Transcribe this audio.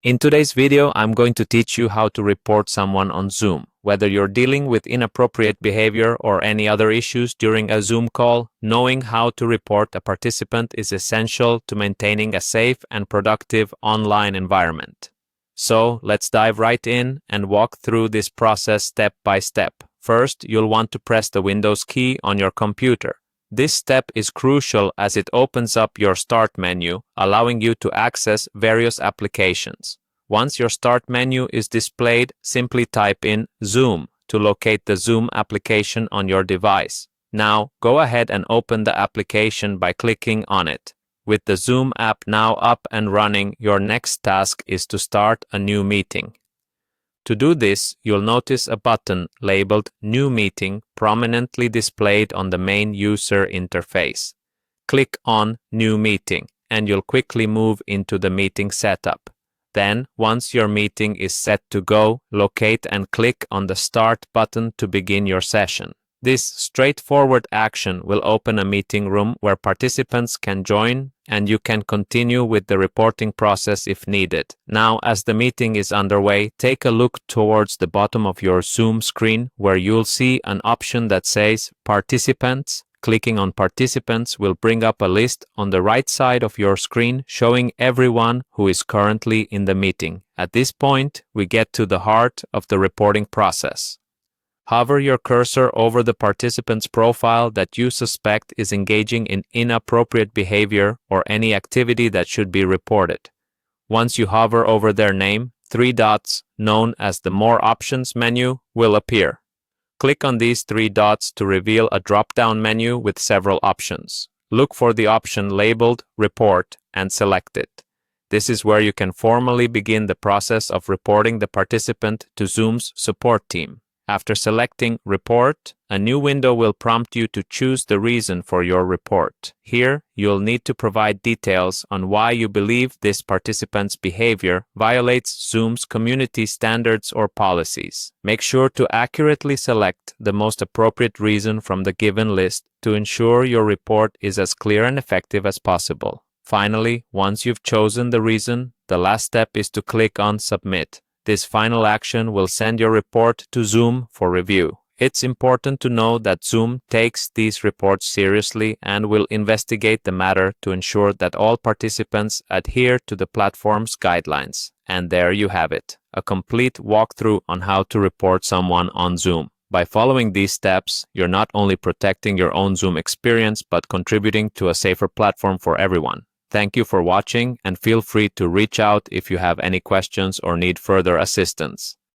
In today's video, I'm going to teach you how to report someone on Zoom. Whether you're dealing with inappropriate behavior or any other issues during a Zoom call, knowing how to report a participant is essential to maintaining a safe and productive online environment. So, let's dive right in and walk through this process step by step. First, you'll want to press the Windows key on your computer. This step is crucial as it opens up your Start menu, allowing you to access various applications. Once your Start menu is displayed, simply type in Zoom to locate the Zoom application on your device. Now, go ahead and open the application by clicking on it. With the Zoom app now up and running, your next task is to start a new meeting. To do this, you'll notice a button labeled New Meeting prominently displayed on the main user interface. Click on New Meeting, and you'll quickly move into the meeting setup. Then, once your meeting is set to go, locate and click on the Start button to begin your session. This straightforward action will open a meeting room where participants can join and you can continue with the reporting process if needed. Now, as the meeting is underway, take a look towards the bottom of your Zoom screen where you'll see an option that says Participants. Clicking on Participants will bring up a list on the right side of your screen showing everyone who is currently in the meeting. At this point, we get to the heart of the reporting process. Hover your cursor over the participant's profile that you suspect is engaging in inappropriate behavior or any activity that should be reported. Once you hover over their name, 3 dots, known as the More Options menu, will appear. Click on these 3 dots to reveal a drop-down menu with several options. Look for the option labeled Report and select it. This is where you can formally begin the process of reporting the participant to Zoom's support team. After selecting Report, a new window will prompt you to choose the reason for your report. Here, you'll need to provide details on why you believe this participant's behavior violates Zoom's community standards or policies. Make sure to accurately select the most appropriate reason from the given list to ensure your report is as clear and effective as possible. Finally, once you've chosen the reason, the last step is to click on Submit. This final action will send your report to Zoom for review. It's important to know that Zoom takes these reports seriously and will investigate the matter to ensure that all participants adhere to the platform's guidelines. And there you have it, a complete walkthrough on how to report someone on Zoom. By following these steps, you're not only protecting your own Zoom experience but contributing to a safer platform for everyone. Thank you for watching and feel free to reach out if you have any questions or need further assistance.